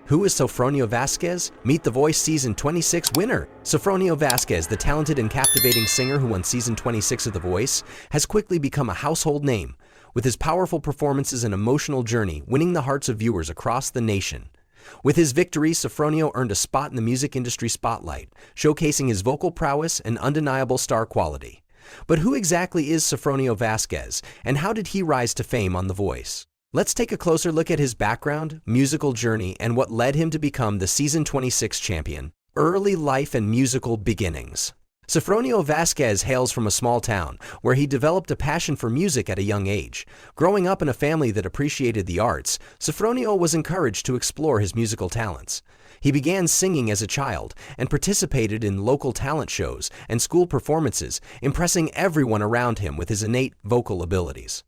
Who is Sofronio Vasquez? Meet The Voice Season 26 winner. Sofronio Vasquez, the talented and captivating singer who won Season 26 of The Voice, has quickly become a household name, with his powerful performances and emotional journey winning the hearts of viewers across the nation. With his victory, Sofronio earned a spot in the music industry spotlight, showcasing his vocal prowess and undeniable star quality. But who exactly is Sofronio Vasquez, and how did he rise to fame on The Voice? Let's take a closer look at his background, musical journey, and what led him to become the Season 26 champion. Early life and musical beginnings. Sofronio Vasquez hails from a small town, where he developed a passion for music at a young age. Growing up in a family that appreciated the arts, Sofronio was encouraged to explore his musical talents. He began singing as a child and participated in local talent shows and school performances, impressing everyone around him with his innate vocal abilities.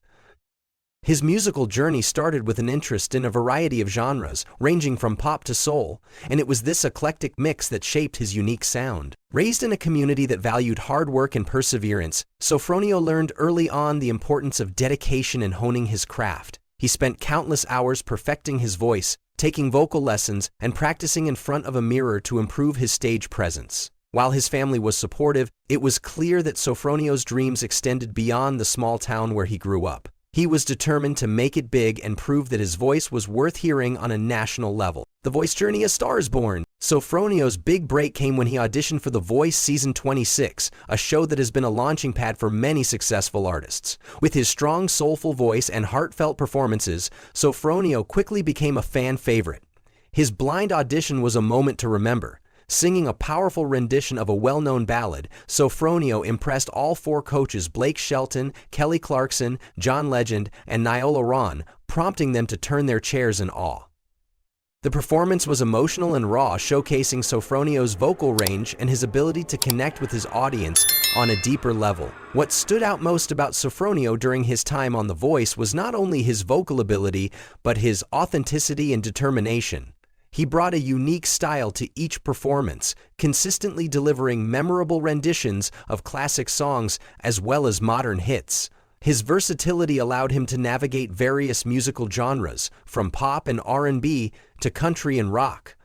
His musical journey started with an interest in a variety of genres, ranging from pop to soul, and it was this eclectic mix that shaped his unique sound. Raised in a community that valued hard work and perseverance, Sofronio learned early on the importance of dedication and honing his craft. He spent countless hours perfecting his voice, taking vocal lessons, and practicing in front of a mirror to improve his stage presence. While his family was supportive, it was clear that Sofronio's dreams extended beyond the small town where he grew up. He was determined to make it big and prove that his voice was worth hearing on a national level. The Voice journey: A Star is Born. Sofronio's big break came when he auditioned for The Voice Season 26, a show that has been a launching pad for many successful artists. With his strong, soulful voice and heartfelt performances, Sofronio quickly became a fan favorite. His blind audition was a moment to remember. Singing a powerful rendition of a well-known ballad, Sofronio impressed all four coaches Blake Shelton, Kelly Clarkson, John Legend, and Niola Ron, prompting them to turn their chairs in awe. The performance was emotional and raw, showcasing Sofronio's vocal range and his ability to connect with his audience on a deeper level. What stood out most about Sofronio during his time on The Voice was not only his vocal ability, but his authenticity and determination. He brought a unique style to each performance, consistently delivering memorable renditions of classic songs as well as modern hits. His versatility allowed him to navigate various musical genres, from pop and R&B to country and rock.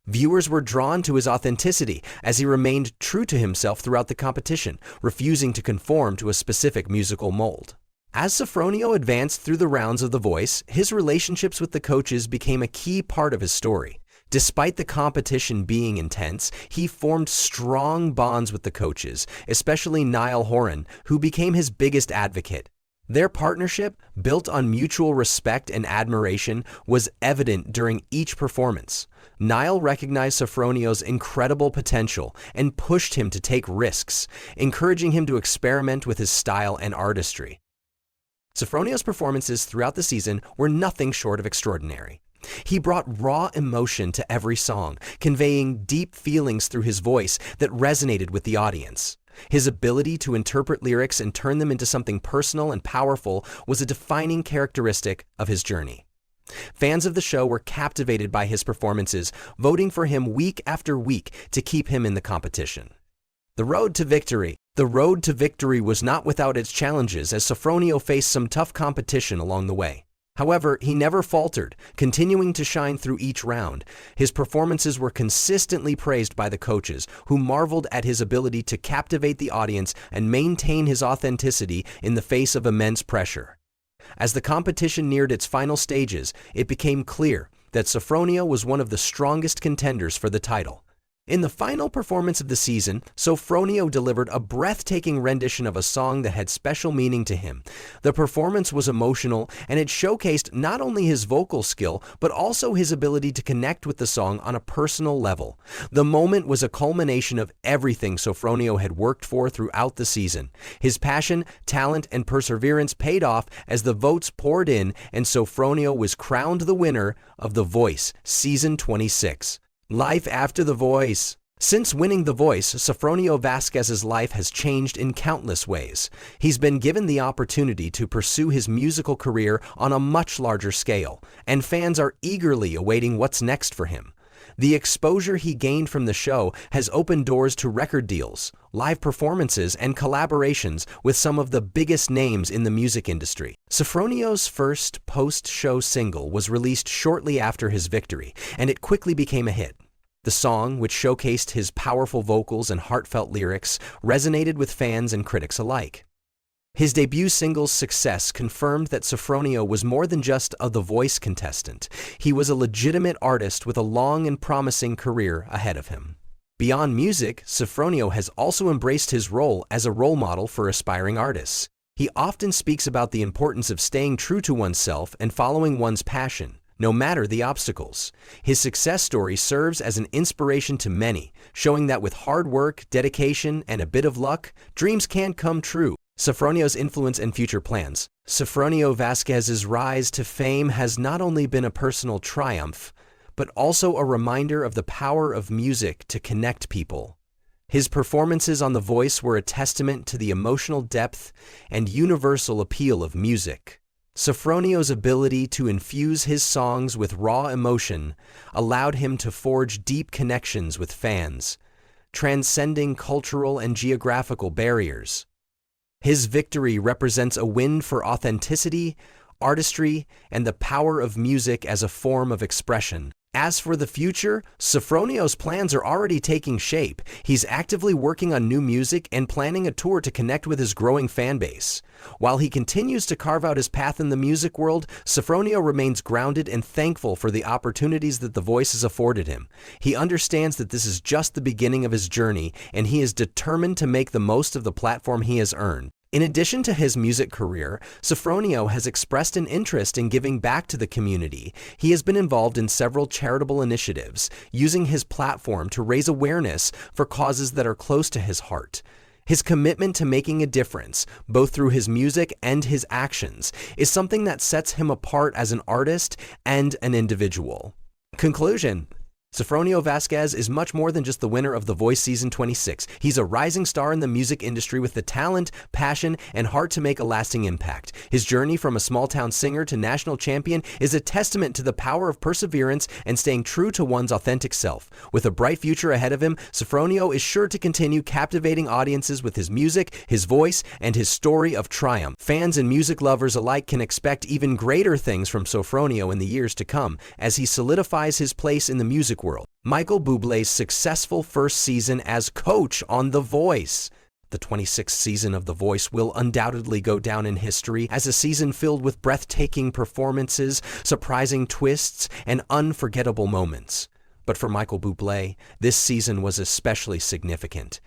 Viewers were drawn to his authenticity as he remained true to himself throughout the competition, refusing to conform to a specific musical mold. As Sofronio advanced through the rounds of The Voice, his relationships with the coaches became a key part of his story. Despite the competition being intense, he formed strong bonds with the coaches, especially Niall Horan, who became his biggest advocate. Their partnership, built on mutual respect and admiration, was evident during each performance. Niall recognized Sofronio's incredible potential and pushed him to take risks, encouraging him to experiment with his style and artistry. Sofronio's performances throughout the season were nothing short of extraordinary. He brought raw emotion to every song, conveying deep feelings through his voice that resonated with the audience. His ability to interpret lyrics and turn them into something personal and powerful was a defining characteristic of his journey. Fans of the show were captivated by his performances, voting for him week after week to keep him in the competition. The road to victory. The road to victory was not without its challenges, as Sofronio faced some tough competition along the way. However, he never faltered, continuing to shine through each round. His performances were consistently praised by the coaches, who marveled at his ability to captivate the audience and maintain his authenticity in the face of immense pressure. As the competition neared its final stages, it became clear that Sofronio was one of the strongest contenders for the title. In the final performance of the season, Sofronio delivered a breathtaking rendition of a song that had special meaning to him. The performance was emotional, and it showcased not only his vocal skill, but also his ability to connect with the song on a personal level. The moment was a culmination of everything Sofronio had worked for throughout the season. His passion, talent, and perseverance paid off as the votes poured in, and Sofronio was crowned the winner of The Voice Season 26. Life after The Voice. Since winning The Voice, Sofronio Vasquez's life has changed in countless ways. He's been given the opportunity to pursue his musical career on a much larger scale, and fans are eagerly awaiting what's next for him. The exposure he gained from the show has opened doors to record deals, live performances, and collaborations with some of the biggest names in the music industry. Sofronio's first post-show single was released shortly after his victory, and it quickly became a hit. The song, which showcased his powerful vocals and heartfelt lyrics, resonated with fans and critics alike. His debut single's success confirmed that Sofronio was more than just a The Voice contestant. He was a legitimate artist with a long and promising career ahead of him. Beyond music, Sofronio has also embraced his role as a role model for aspiring artists. He often speaks about the importance of staying true to oneself and following one's passion, no matter the obstacles. His success story serves as an inspiration to many, showing that with hard work, dedication, and a bit of luck, dreams can come true. Sofronio's influence and future plans. Sofronio Vasquez's rise to fame has not only been a personal triumph, but also a reminder of the power of music to connect people. His performances on The Voice were a testament to the emotional depth and universal appeal of music. Sofronio's ability to infuse his songs with raw emotion allowed him to forge deep connections with fans, transcending cultural and geographical barriers. His victory represents a win for authenticity, artistry, and the power of music as a form of expression. As for the future, Sofronio's plans are already taking shape. He's actively working on new music and planning a tour to connect with his growing fan base. While he continues to carve out his path in the music world, Sofronio remains grounded and thankful for the opportunities that The Voice has afforded him. He understands that this is just the beginning of his journey, and he is determined to make the most of the platform he has earned. In addition to his music career, Sofronio has expressed an interest in giving back to the community. He has been involved in several charitable initiatives, using his platform to raise awareness for causes that are close to his heart. His commitment to making a difference, both through his music and his actions, is something that sets him apart as an artist and an individual. Conclusion. Sofronio Vasquez is much more than just the winner of The Voice Season 26. He's a rising star in the music industry with the talent, passion, and heart to make a lasting impact. His journey from a small-town singer to national champion is a testament to the power of perseverance and staying true to one's authentic self. With a bright future ahead of him, Sofronio is sure to continue captivating audiences with his music, his voice, and his story of triumph. Fans and music lovers alike can expect even greater things from Sofronio in the years to come as he solidifies his place in the music world. Michael Bublé's successful first season as coach on The Voice. The 26th season of The Voice will undoubtedly go down in history as a season filled with breathtaking performances, surprising twists, and unforgettable moments. But for Michael Bublé, this season was especially significant.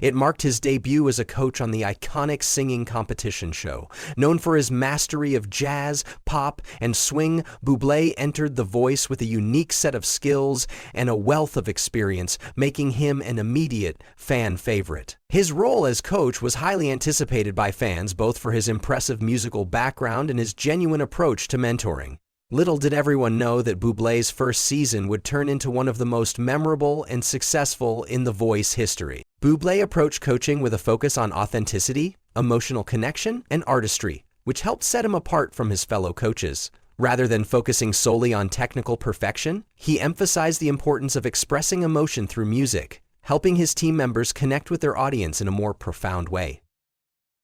It marked his debut as a coach on the iconic singing competition show. Known for his mastery of jazz, pop, and swing, Bublé entered The Voice with a unique set of skills and a wealth of experience, making him an immediate fan favorite. His role as coach was highly anticipated by fans, both for his impressive musical background and his genuine approach to mentoring. Little did everyone know that Bublé's first season would turn into one of the most memorable and successful in The Voice history. Bublé approached coaching with a focus on authenticity, emotional connection, and artistry, which helped set him apart from his fellow coaches. Rather than focusing solely on technical perfection, he emphasized the importance of expressing emotion through music, helping his team members connect with their audience in a more profound way.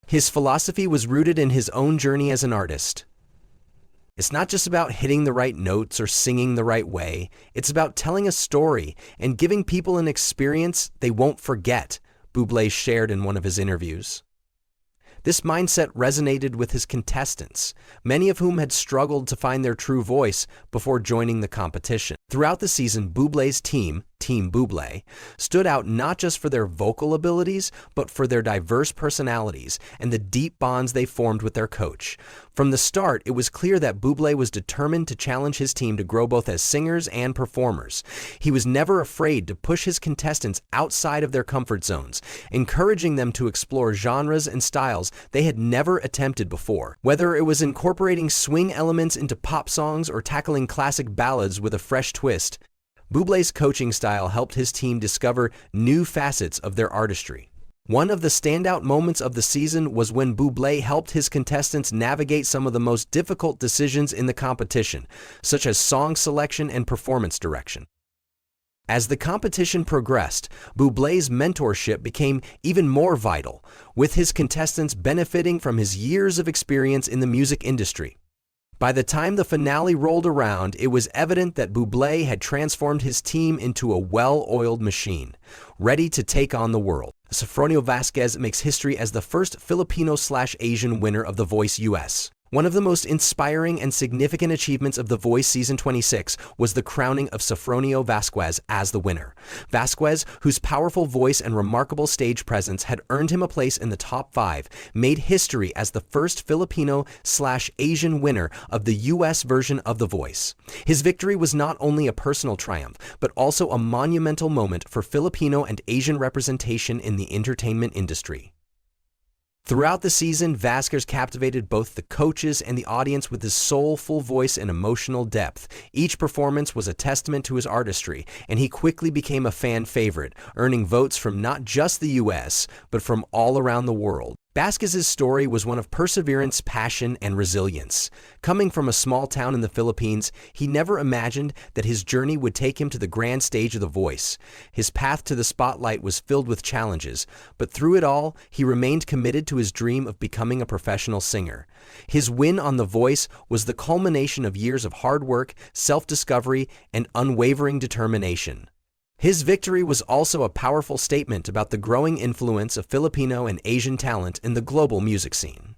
His philosophy was rooted in his own journey as an artist. It's not just about hitting the right notes or singing the right way. It's about telling a story and giving people an experience they won't forget, Bublé shared in one of his interviews. This mindset resonated with his contestants, many of whom had struggled to find their true voice before joining the competition. Throughout the season, Bublé's team, Team Buble, stood out not just for their vocal abilities, but for their diverse personalities and the deep bonds they formed with their coach. From the start, it was clear that Buble was determined to challenge his team to grow both as singers and performers. He was never afraid to push his contestants outside of their comfort zones, encouraging them to explore genres and styles they had never attempted before. Whether it was incorporating swing elements into pop songs or tackling classic ballads with a fresh twist, Bublé's coaching style helped his team discover new facets of their artistry. One of the standout moments of the season was when Bublé helped his contestants navigate some of the most difficult decisions in the competition, such as song selection and performance direction. As the competition progressed, Buble's mentorship became even more vital, with his contestants benefiting from his years of experience in the music industry. By the time the finale rolled around, it was evident that Buble had transformed his team into a well-oiled machine, ready to take on the world. Sofronio Vasquez makes history as the first Filipino/Asian winner of The Voice US. One of the most inspiring and significant achievements of The Voice Season 26 was the crowning of Sofronio Vasquez as the winner. Vasquez, whose powerful voice and remarkable stage presence had earned him a place in the top 5, made history as the first Filipino/Asian winner of the US version of The Voice. His victory was not only a personal triumph, but also a monumental moment for Filipino and Asian representation in the entertainment industry. Throughout the season, Vasquez captivated both the coaches and the audience with his soulful voice and emotional depth. Each performance was a testament to his artistry, and he quickly became a fan favorite, earning votes from not just the US, but from all around the world. Vasquez's story was one of perseverance, passion, and resilience. Coming from a small town in the Philippines, he never imagined that his journey would take him to the grand stage of The Voice. His path to the spotlight was filled with challenges, but through it all, he remained committed to his dream of becoming a professional singer. His win on The Voice was the culmination of years of hard work, self-discovery, and unwavering determination. His victory was also a powerful statement about the growing influence of Filipino and Asian talent in the global music scene.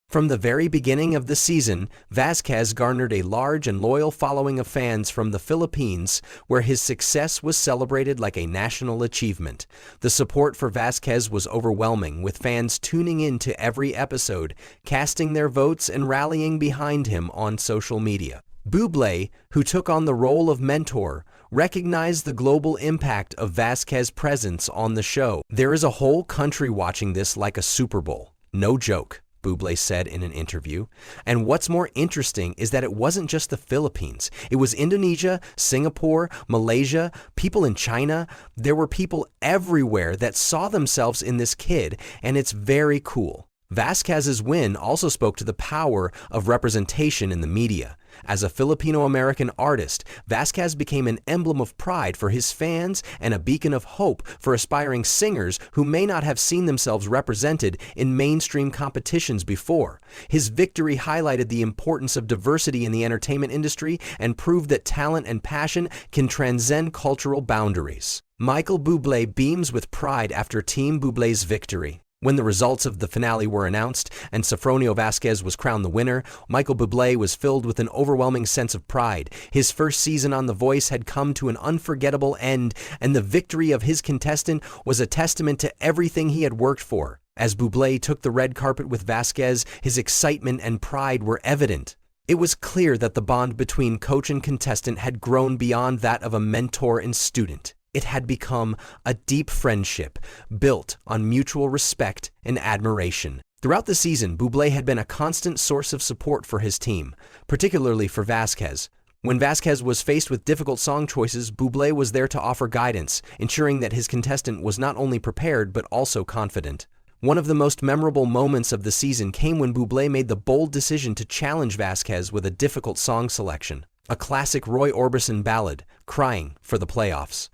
From the very beginning of the season, Vasquez garnered a large and loyal following of fans from the Philippines, where his success was celebrated like a national achievement. The support for Vasquez was overwhelming, with fans tuning in to every episode, casting their votes and rallying behind him on social media. Buble, who took on the role of mentor, recognized the global impact of Vasquez's presence on the show. "There is a whole country watching this like a Super Bowl. No joke," Buble said in an interview. And what's more interesting is that it wasn't just the Philippines. It was Indonesia, Singapore, Malaysia, people in China. There were people everywhere that saw themselves in this kid, and it's very cool. Vasquez's win also spoke to the power of representation in the media. As a Filipino-American artist, Vasquez became an emblem of pride for his fans and a beacon of hope for aspiring singers who may not have seen themselves represented in mainstream competitions before. His victory highlighted the importance of diversity in the entertainment industry and proved that talent and passion can transcend cultural boundaries. Michael Buble beams with pride after Team Buble's victory. When the results of the finale were announced and Sofronio Vasquez was crowned the winner, Michael Buble was filled with an overwhelming sense of pride. His first season on The Voice had come to an unforgettable end, and the victory of his contestant was a testament to everything he had worked for. As Buble took the red carpet with Vasquez, his excitement and pride were evident. It was clear that the bond between coach and contestant had grown beyond that of a mentor and student. It had become a deep friendship, built on mutual respect and admiration. Throughout the season, Buble had been a constant source of support for his team, particularly for Vasquez. When Vasquez was faced with difficult song choices, Buble was there to offer guidance, ensuring that his contestant was not only prepared but also confident. One of the most memorable moments of the season came when Buble made the bold decision to challenge Vasquez with a difficult song selection, a classic Roy Orbison ballad, "Crying for the Playoffs."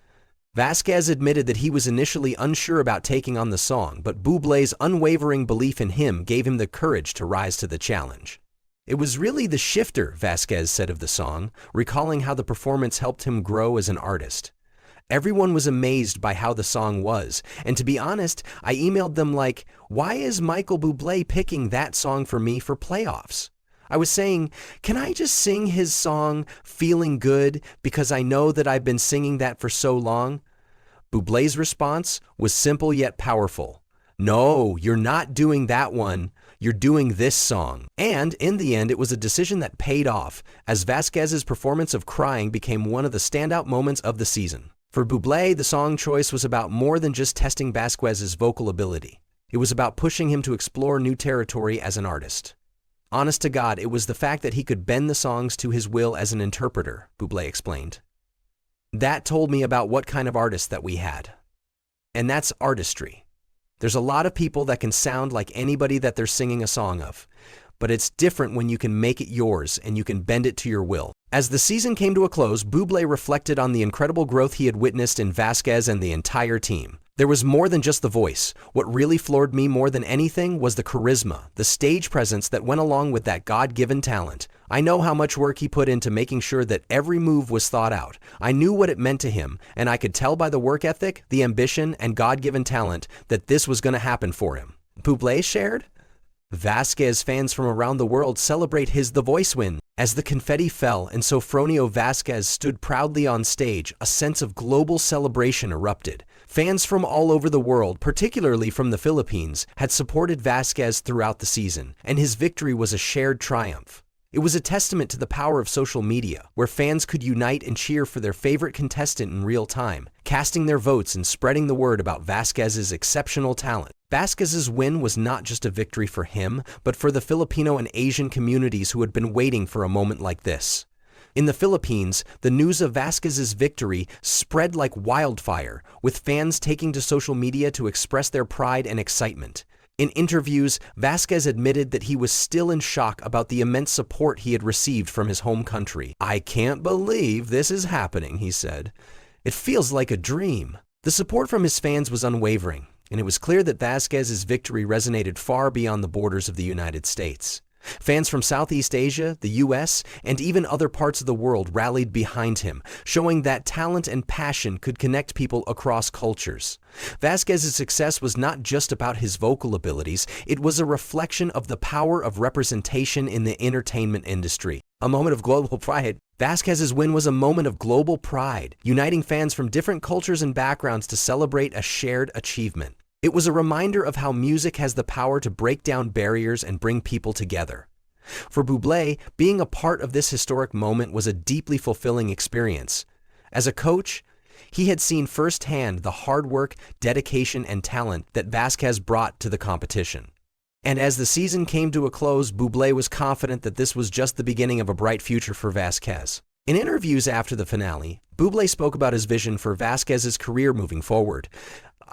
Vasquez admitted that he was initially unsure about taking on the song, but Buble's unwavering belief in him gave him the courage to rise to the challenge. "It was really the shifter," Vasquez said of the song, recalling how the performance helped him grow as an artist. "Everyone was amazed by how the song was, and to be honest, I emailed them like, why is Michael Buble picking that song for me for playoffs? I was saying, can I just sing his song, Feeling Good, because I know that I've been singing that for so long?" Buble's response was simple yet powerful. "No, you're not doing that one. You're doing this song." And in the end, it was a decision that paid off, as Vasquez's performance of "Crying" became one of the standout moments of the season. For Buble, the song choice was about more than just testing Vasquez's vocal ability. It was about pushing him to explore new territory as an artist. "Honest to God, it was the fact that he could bend the songs to his will as an interpreter," Buble explained. "That told me about what kind of artist that we had. And that's artistry. There's a lot of people that can sound like anybody that they're singing a song of, but it's different when you can make it yours and you can bend it to your will." As the season came to a close, Buble reflected on the incredible growth he had witnessed in Vasquez and the entire team. There was more than just the voice. What really floored me more than anything was the charisma, the stage presence that went along with that God-given talent. I know how much work he put into making sure that every move was thought out. I knew what it meant to him, and I could tell by the work ethic, the ambition, and God-given talent that this was going to happen for him. Buble shared. Vasquez fans from around the world celebrate his The Voice win. As the confetti fell and Sofronio Vasquez stood proudly on stage, a sense of global celebration erupted. Fans from all over the world, particularly from the Philippines, had supported Vasquez throughout the season, and his victory was a shared triumph. It was a testament to the power of social media, where fans could unite and cheer for their favorite contestant in real time, casting their votes and spreading the word about Vasquez's exceptional talent. Vasquez's win was not just a victory for him, but for the Filipino and Asian communities who had been waiting for a moment like this. In the Philippines, the news of Vasquez's victory spread like wildfire, with fans taking to social media to express their pride and excitement. In interviews, Vasquez admitted that he was still in shock about the immense support he had received from his home country. "I can't believe this is happening," he said. "It feels like a dream." The support from his fans was unwavering, and it was clear that Vasquez's victory resonated far beyond the borders of the United States. Fans from Southeast Asia, the US, and even other parts of the world rallied behind him, showing that talent and passion could connect people across cultures. Vasquez's success was not just about his vocal abilities, it was a reflection of the power of representation in the entertainment industry. A moment of global pride. Vasquez's win was a moment of global pride, uniting fans from different cultures and backgrounds to celebrate a shared achievement. It was a reminder of how music has the power to break down barriers and bring people together. For Buble, being a part of this historic moment was a deeply fulfilling experience. As a coach, he had seen firsthand the hard work, dedication, and talent that Vasquez brought to the competition. And as the season came to a close, Buble was confident that this was just the beginning of a bright future for Vasquez. In interviews after the finale, Buble spoke about his vision for Vasquez's career moving forward.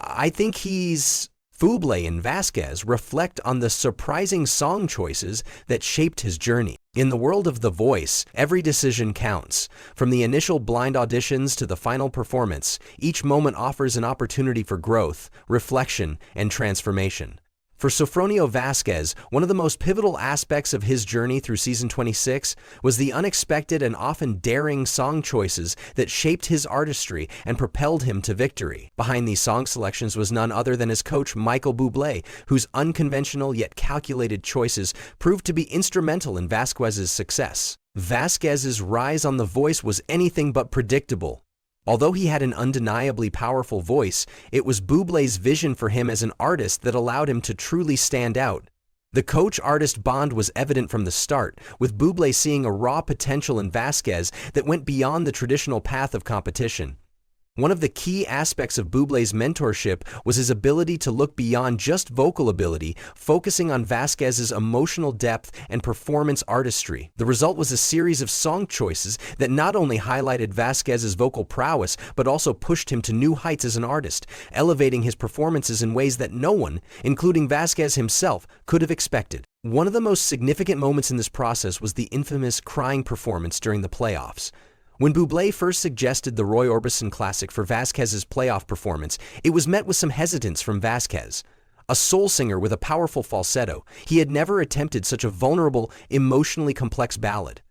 "I think Buble and Vasquez reflect on the surprising song choices that shaped his journey. In the world of The Voice, every decision counts. From the initial blind auditions to the final performance, each moment offers an opportunity for growth, reflection, and transformation." For Sofronio Vasquez, one of the most pivotal aspects of his journey through season 26 was the unexpected and often daring song choices that shaped his artistry and propelled him to victory. Behind these song selections was none other than his coach Michael Buble, whose unconventional yet calculated choices proved to be instrumental in Vasquez's success. Vasquez's rise on The Voice was anything but predictable. Although he had an undeniably powerful voice, it was Buble's vision for him as an artist that allowed him to truly stand out. The coach-artist bond was evident from the start, with Buble seeing a raw potential in Vasquez that went beyond the traditional path of competition. One of the key aspects of Buble's mentorship was his ability to look beyond just vocal ability, focusing on Vasquez's emotional depth and performance artistry. The result was a series of song choices that not only highlighted Vasquez's vocal prowess, but also pushed him to new heights as an artist, elevating his performances in ways that no one, including Vasquez himself, could have expected. One of the most significant moments in this process was the infamous crying performance during the playoffs. When Buble first suggested the Roy Orbison classic for Vasquez's playoff performance, it was met with some hesitance from Vasquez. A soul singer with a powerful falsetto, he had never attempted such a vulnerable, emotionally complex ballad.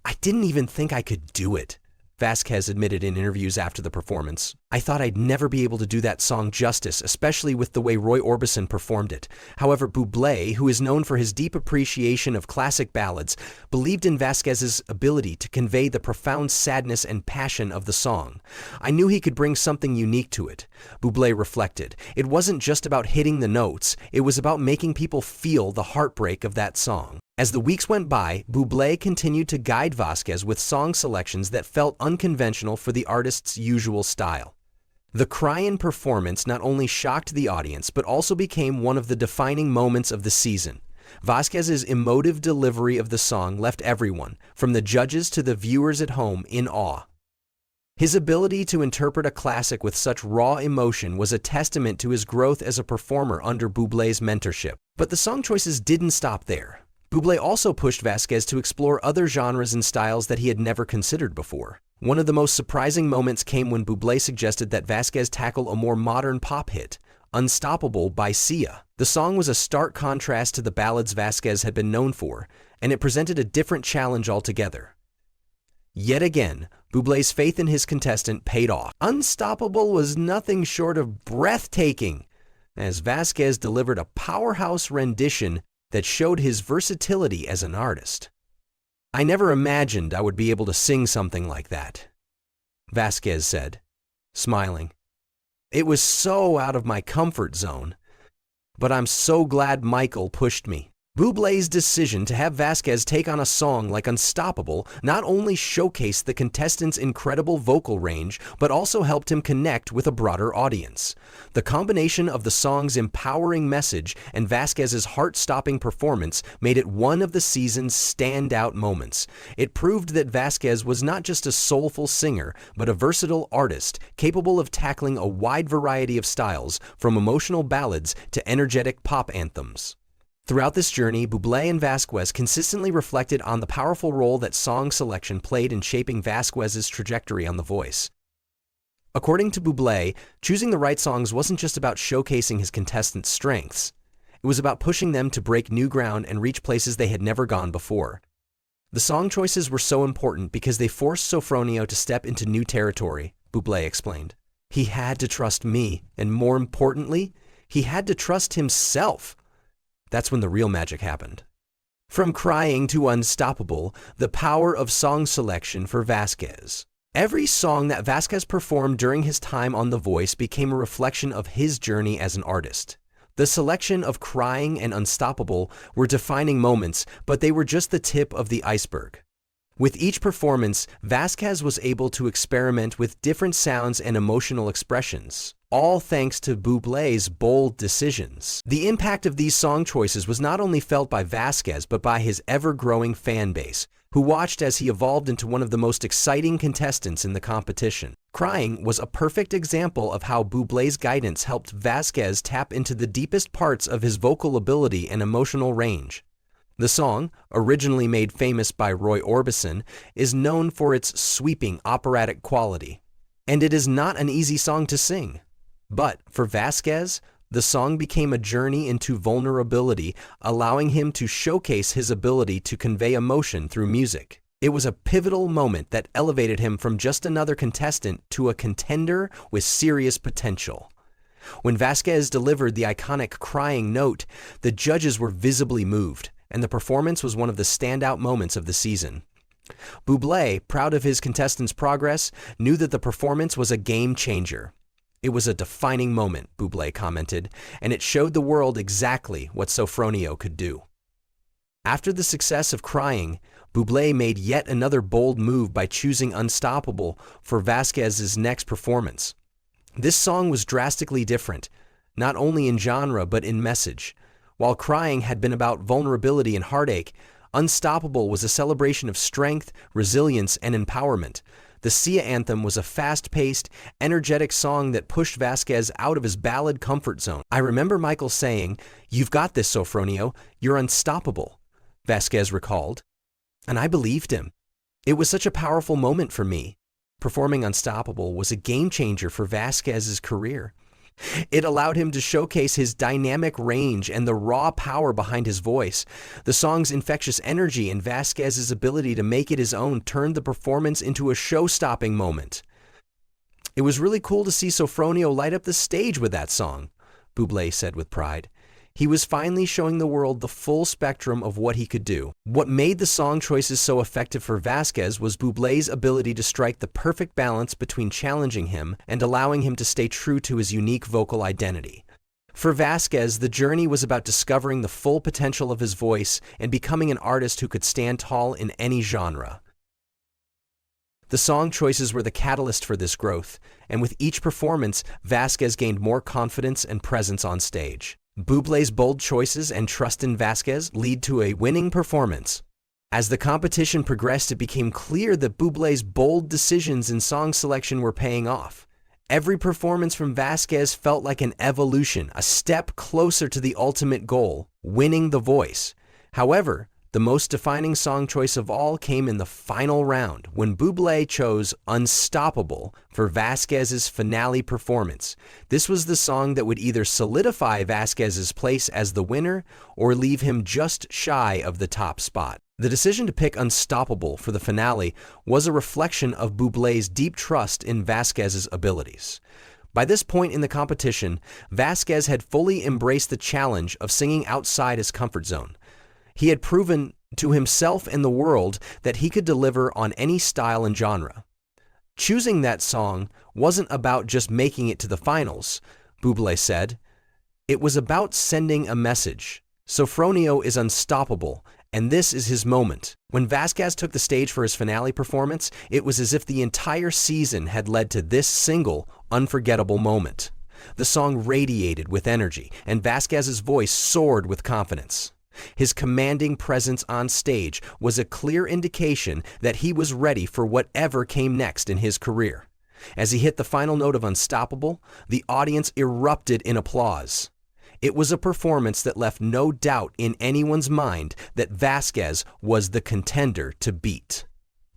"I didn't even think I could do it," Vasquez admitted in interviews after the performance. "I thought I'd never be able to do that song justice, especially with the way Roy Orbison performed it." However, Buble, who is known for his deep appreciation of classic ballads, believed in Vasquez's ability to convey the profound sadness and passion of the song. "I knew he could bring something unique to it," Buble reflected. "It wasn't just about hitting the notes, it was about making people feel the heartbreak of that song." As the weeks went by, Buble continued to guide Vasquez with song selections that felt unconventional for the artist's usual style. The cry-in performance not only shocked the audience, but also became one of the defining moments of the season. Vasquez's emotive delivery of the song left everyone, from the judges to the viewers at home, in awe. His ability to interpret a classic with such raw emotion was a testament to his growth as a performer under Buble's mentorship. But the song choices didn't stop there. Buble also pushed Vasquez to explore other genres and styles that he had never considered before. One of the most surprising moments came when Buble suggested that Vasquez tackle a more modern pop hit, Unstoppable by Sia. The song was a stark contrast to the ballads Vasquez had been known for, and it presented a different challenge altogether. Yet again, Buble's faith in his contestant paid off. Unstoppable was nothing short of breathtaking, as Vasquez delivered a powerhouse rendition that showed his versatility as an artist. "I never imagined I would be able to sing something like that," Vasquez said, smiling. "It was so out of my comfort zone, but I'm so glad Michael pushed me." Buble's decision to have Vasquez take on a song like Unstoppable not only showcased the contestant's incredible vocal range, but also helped him connect with a broader audience. The combination of the song's empowering message and Vasquez's heart-stopping performance made it one of the season's standout moments. It proved that Vasquez was not just a soulful singer, but a versatile artist capable of tackling a wide variety of styles, from emotional ballads to energetic pop anthems. Throughout this journey, Buble and Vasquez consistently reflected on the powerful role that song selection played in shaping Vasquez's trajectory on The Voice. According to Buble, choosing the right songs wasn't just about showcasing his contestants' strengths. It was about pushing them to break new ground and reach places they had never gone before. The song choices were so important because they forced Sofronio to step into new territory, Buble explained. He had to trust me, and more importantly, he had to trust himself. That's when the real magic happened. From Crying to Unstoppable, the power of song selection for Vasquez. Every song that Vasquez performed during his time on The Voice became a reflection of his journey as an artist. The selection of Crying and Unstoppable were defining moments, but they were just the tip of the iceberg. With each performance, Vasquez was able to experiment with different sounds and emotional expressions, all thanks to Buble's bold decisions. The impact of these song choices was not only felt by Vasquez, but by his ever-growing fan base, who watched as he evolved into one of the most exciting contestants in the competition. Crying was a perfect example of how Buble's guidance helped Vasquez tap into the deepest parts of his vocal ability and emotional range. The song, originally made famous by Roy Orbison, is known for its sweeping operatic quality. And it is not an easy song to sing. But for Vasquez, the song became a journey into vulnerability, allowing him to showcase his ability to convey emotion through music. It was a pivotal moment that elevated him from just another contestant to a contender with serious potential. When Vasquez delivered the iconic Crying note, the judges were visibly moved, and the performance was one of the standout moments of the season. Buble, proud of his contestants' progress, knew that the performance was a game changer. "It was a defining moment," Buble commented, "and it showed the world exactly what Sofronio could do." After the success of Crying, Buble made yet another bold move by choosing Unstoppable for Vasquez's next performance. This song was drastically different, not only in genre but in message. While Crying had been about vulnerability and heartache, Unstoppable was a celebration of strength, resilience, and empowerment. The Sia anthem was a fast-paced, energetic song that pushed Vasquez out of his ballad comfort zone. "I remember Michael saying, 'You've got this, Sofronio. You're unstoppable,'" Vasquez recalled. And I believed him. It was such a powerful moment for me. Performing Unstoppable was a game-changer for Vasquez's career. It allowed him to showcase his dynamic range and the raw power behind his voice. The song's infectious energy and Vasquez's ability to make it his own turned the performance into a show-stopping moment. "It was really cool to see Sofronio light up the stage with that song," Buble said with pride. He was finally showing the world the full spectrum of what he could do. What made the song choices so effective for Vasquez was Buble's ability to strike the perfect balance between challenging him and allowing him to stay true to his unique vocal identity. For Vasquez, the journey was about discovering the full potential of his voice and becoming an artist who could stand tall in any genre. The song choices were the catalyst for this growth, and with each performance, Vasquez gained more confidence and presence on stage. Buble's bold choices and trust in Vasquez lead to a winning performance. As the competition progressed, it became clear that Buble's bold decisions in song selection were paying off. Every performance from Vasquez felt like an evolution, a step closer to the ultimate goal, winning The Voice. However, The most defining song choice of all came in the final round when Buble chose Unstoppable for Vasquez's finale performance. This was the song that would either solidify Vasquez's place as the winner or leave him just shy of the top spot. The decision to pick Unstoppable for the finale was a reflection of Buble's deep trust in Vasquez's abilities. By this point in the competition, Vasquez had fully embraced the challenge of singing outside his comfort zone. He had proven to himself and the world that he could deliver on any style and genre. Choosing that song wasn't about just making it to the finals, Buble said. It was about sending a message. Sofronio is unstoppable, and this is his moment. When Vasquez took the stage for his finale performance, it was as if the entire season had led to this single, unforgettable moment. The song radiated with energy, and Vasquez's voice soared with confidence. His commanding presence on stage was a clear indication that he was ready for whatever came next in his career. As he hit the final note of Unstoppable, the audience erupted in applause. It was a performance that left no doubt in anyone's mind that Vasquez was the contender to beat.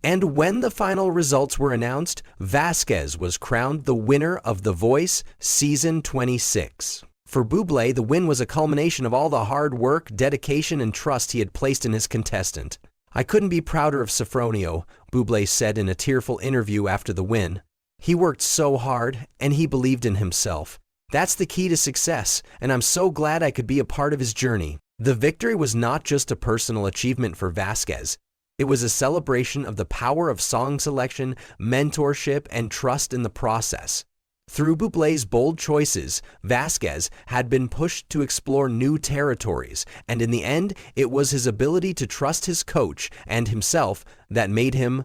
And when the final results were announced, Vasquez was crowned the winner of The Voice Season 26. For Buble, the win was a culmination of all the hard work, dedication, and trust he had placed in his contestant. "I couldn't be prouder of Sofronio," Buble said in a tearful interview after the win. "He worked so hard, and he believed in himself. That's the key to success, and I'm so glad I could be a part of his journey." The victory was not just a personal achievement for Vasquez. It was a celebration of the power of song selection, mentorship, and trust in the process. Through Buble's bold choices, Vasquez had been pushed to explore new territories, and in the end, it was his ability to trust his coach and himself that made him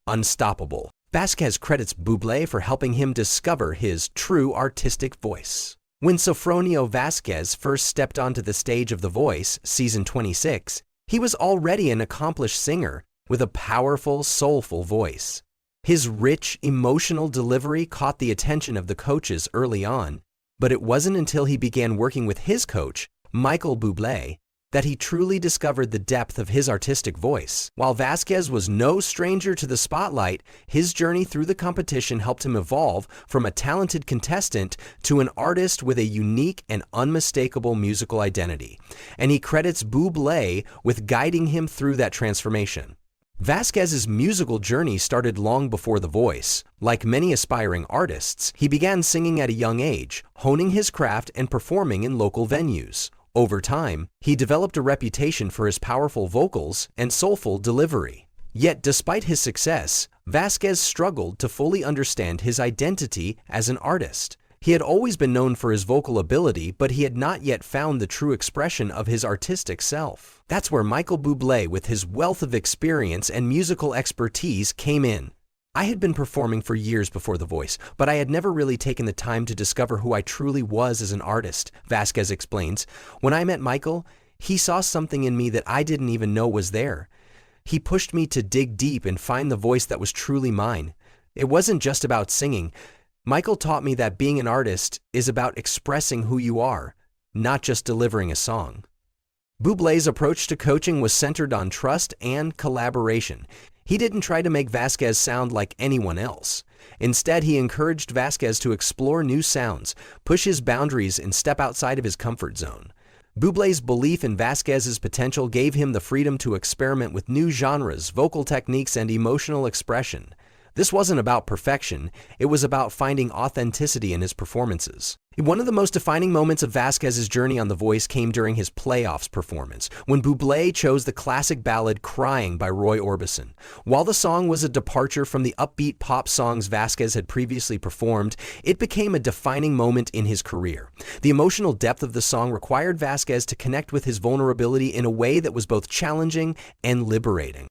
unstoppable. Vasquez credits Buble for helping him discover his true artistic voice. When Sofronio Vasquez first stepped onto the stage of The Voice, Season 26, he was already an accomplished singer with a powerful, soulful voice. His rich, emotional delivery caught the attention of the coaches early on, but it wasn't until he began working with his coach, Michael Buble, that he truly discovered the depth of his artistic voice. While Vasquez was no stranger to the spotlight, his journey through the competition helped him evolve from a talented contestant to an artist with a unique and unmistakable musical identity, and he credits Buble with guiding him through that transformation. Vasquez's musical journey started long before The Voice. Like many aspiring artists, he began singing at a young age, honing his craft and performing in local venues. Over time, he developed a reputation for his powerful vocals and soulful delivery. Yet, despite his success, Vasquez struggled to fully understand his identity as an artist. He had always been known for his vocal ability, but he had not yet found the true expression of his artistic self. That's where Michael Buble, with his wealth of experience and musical expertise, came in. "I had been performing for years before The Voice, but I had never really taken the time to discover who I truly was as an artist," Vasquez explains. "When I met Michael, he saw something in me that I didn't even know was there. He pushed me to dig deep and find the voice that was truly mine. It wasn't just about singing. Michael taught me that being an artist is about expressing who you are, not just delivering a song." Buble's approach to coaching was centered on trust and collaboration. He didn't try to make Vasquez sound like anyone else. Instead, he encouraged Vasquez to explore new sounds, push his boundaries, and step outside of his comfort zone. Buble's belief in Vasquez's potential gave him the freedom to experiment with new genres, vocal techniques, and emotional expression. This wasn't about perfection, it was about finding authenticity in his performances. One of the most defining moments of Vasquez's journey on The Voice came during his playoffs performance, when Buble chose the classic ballad Crying by Roy Orbison. While the song was a departure from the upbeat pop songs Vasquez had previously performed, it became a defining moment in his career. The emotional depth of the song required Vasquez to connect with his vulnerability in a way that was both challenging and liberating.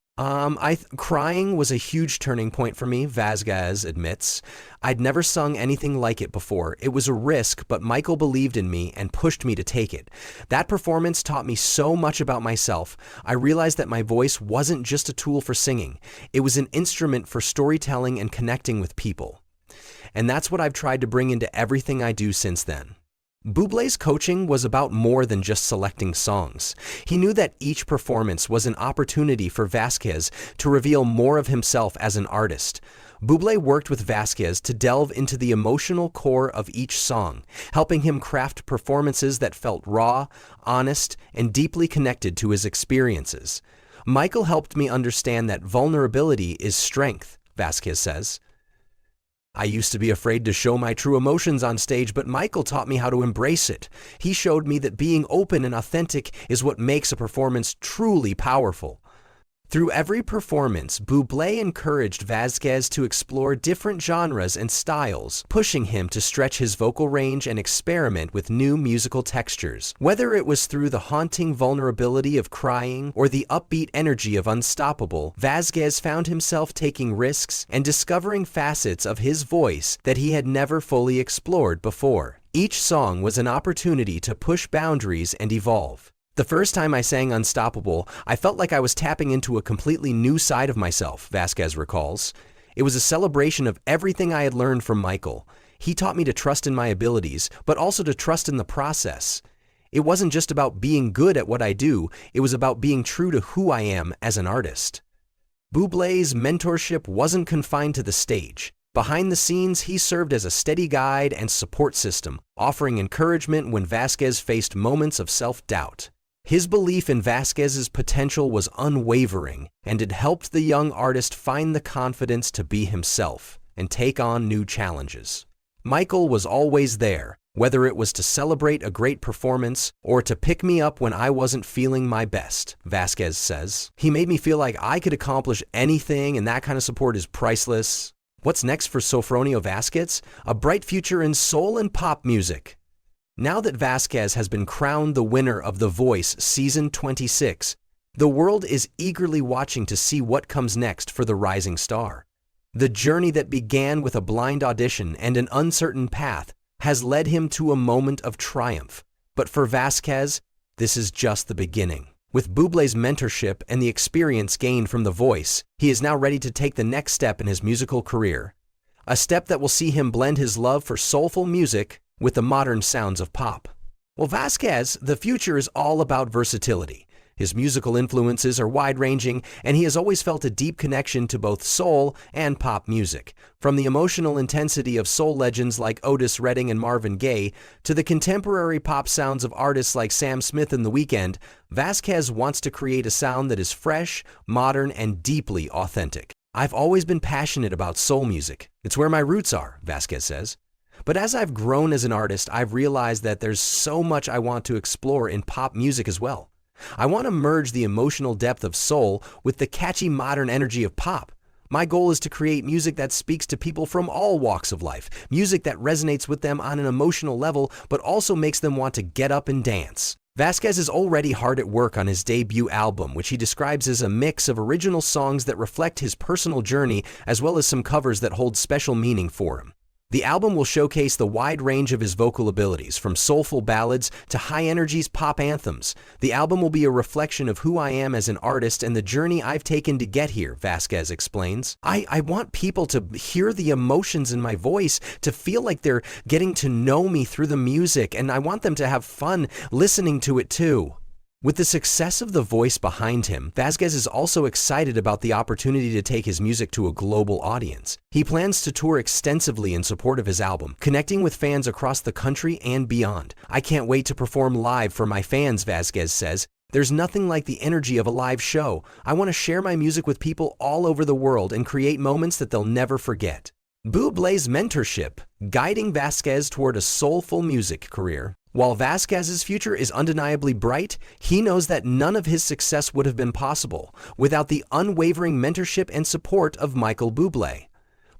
Crying was a huge turning point for me, Vasquez admits. I'd never sung anything like it before. It was a risk, but Michael believed in me and pushed me to take it. That performance taught me so much about myself. I realized that my voice wasn't just a tool for singing. It was an instrument for storytelling and connecting with people. And that's what I've tried to bring into everything I do since then. Buble's coaching was about more than just selecting songs. He knew that each performance was an opportunity for Vasquez to reveal more of himself as an artist. Buble worked with Vasquez to delve into the emotional core of each song, helping him craft performances that felt raw, honest, and deeply connected to his experiences. Michael helped me understand that vulnerability is strength, Vasquez says. I used to be afraid to show my true emotions on stage, but Michael taught me how to embrace it. He showed me that being open and authentic is what makes a performance truly powerful. Through every performance, Buble encouraged Vasquez to explore different genres and styles, pushing him to stretch his vocal range and experiment with new musical textures. Whether it was through the haunting vulnerability of Crying or the upbeat energy of Unstoppable, Vasquez found himself taking risks and discovering facets of his voice that he had never fully explored before. Each song was an opportunity to push boundaries and evolve. The first time I sang Unstoppable, I felt like I was tapping into a completely new side of myself, Vasquez recalls. It was a celebration of everything I had learned from Michael. He taught me to trust in my abilities, but also to trust in the process. It wasn't just about being good at what I do, it was about being true to who I am as an artist. Buble's mentorship wasn't confined to the stage. Behind the scenes, he served as a steady guide and support system, offering encouragement when Vasquez faced moments of self-doubt. His belief in Vasquez's potential was unwavering, and it helped the young artist find the confidence to be himself and take on new challenges. Michael was always there, whether it was to celebrate a great performance or to pick me up when I wasn't feeling my best, Vasquez says. He made me feel like I could accomplish anything, and that kind of support is priceless. What's next for Sofronio Vasquez? A bright future in soul and pop music. Now that Vasquez has been crowned the winner of The Voice Season 26, the world is eagerly watching to see what comes next for the rising star. The journey that began with a blind audition and an uncertain path has led him to a moment of triumph. But for Vasquez, this is just the beginning. With Buble's mentorship and the experience gained from The Voice, he is now ready to take the next step in his musical career. A step that will see him blend his love for soulful music with the modern sounds of pop. Well, Vasquez, the future is all about versatility. His musical influences are wide-ranging, and he has always felt a deep connection to both soul and pop music. From the emotional intensity of soul legends like Otis Redding and Marvin Gaye to the contemporary pop sounds of artists like Sam Smith and The Weeknd, Vasquez wants to create a sound that is fresh, modern, and deeply authentic. I've always been passionate about soul music. It's where my roots are, Vasquez says. But as I've grown as an artist, I've realized that there's so much I want to explore in pop music as well. I want to merge the emotional depth of soul with the catchy modern energy of pop. My goal is to create music that speaks to people from all walks of life, music that resonates with them on an emotional level, but also makes them want to get up and dance. Vasquez is already hard at work on his debut album, which he describes as a mix of original songs that reflect his personal journey as well as some covers that hold special meaning for him. The album will showcase the wide range of his vocal abilities, from soulful ballads to high-energies pop anthems. The album will be a reflection of who I am as an artist and the journey I've taken to get here, Vasquez explains. I want people to hear the emotions in my voice, to feel like they're getting to know me through the music, and I want them to have fun listening to it too. With the success of The Voice behind him, Vasquez is also excited about the opportunity to take his music to a global audience. He plans to tour extensively in support of his album, connecting with fans across the country and beyond. I can't wait to perform live for my fans, Vasquez says. There's nothing like the energy of a live show. I want to share my music with people all over the world and create moments that they'll never forget. Buble's mentorship, guiding Vasquez toward a soulful music career. While Vasquez's future is undeniably bright, he knows that none of his success would have been possible without the unwavering mentorship and support of Michael Buble.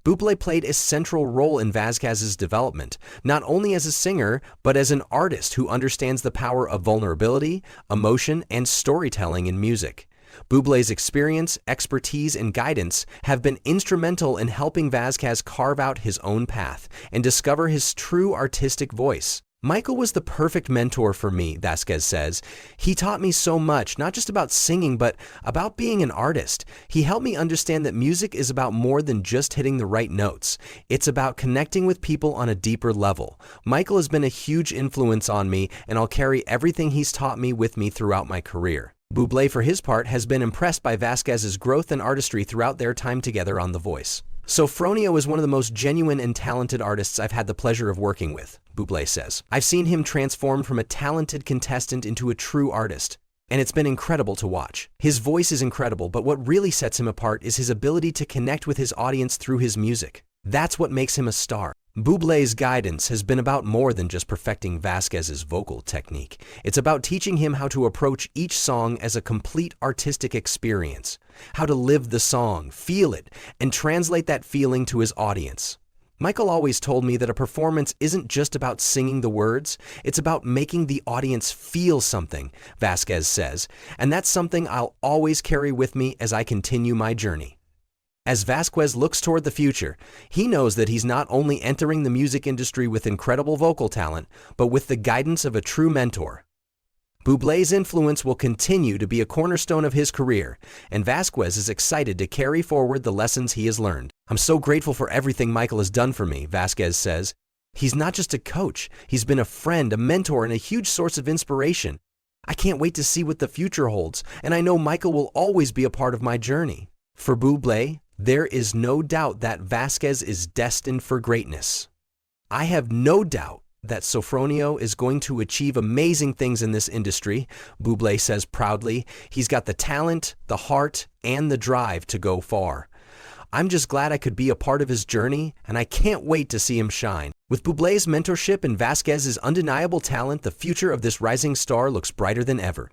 Buble played a central role in Vasquez's development, not only as a singer, but as an artist who understands the power of vulnerability, emotion, and storytelling in music. Buble's experience, expertise, and guidance have been instrumental in helping Vasquez carve out his own path and discover his true artistic voice. Michael was the perfect mentor for me, Vasquez says. He taught me so much, not just about singing, but about being an artist. He helped me understand that music is about more than just hitting the right notes. It's about connecting with people on a deeper level. Michael has been a huge influence on me, and I'll carry everything he's taught me with me throughout my career. Buble, for his part, has been impressed by Vasquez's growth and artistry throughout their time together on The Voice. Sofronio is one of the most genuine and talented artists I've had the pleasure of working with, Buble says. I've seen him transform from a talented contestant into a true artist, and it's been incredible to watch. His voice is incredible, but what really sets him apart is his ability to connect with his audience through his music. That's what makes him a star. Buble's guidance has been about more than just perfecting Vasquez's vocal technique. It's about teaching him how to approach each song as a complete artistic experience, how to live the song, feel it, and translate that feeling to his audience. Michael always told me that a performance isn't just about singing the words, it's about making the audience feel something, Vasquez says, and that's something I'll always carry with me as I continue my journey. As Vasquez looks toward the future, he knows that he's not only entering the music industry with incredible vocal talent, but with the guidance of a true mentor. Buble's influence will continue to be a cornerstone of his career, and Vasquez is excited to carry forward the lessons he has learned. I'm so grateful for everything Michael has done for me, Vasquez says. He's not just a coach, he's been a friend, a mentor, and a huge source of inspiration. I can't wait to see what the future holds, and I know Michael will always be a part of my journey. For Buble, there is no doubt that Vasquez is destined for greatness. I have no doubt that Sofronio is going to achieve amazing things in this industry, Buble says proudly. He's got the talent, the heart, and the drive to go far. I'm just glad I could be a part of his journey, and I can't wait to see him shine. With Buble's mentorship and Vasquez's undeniable talent, the future of this rising star looks brighter than ever.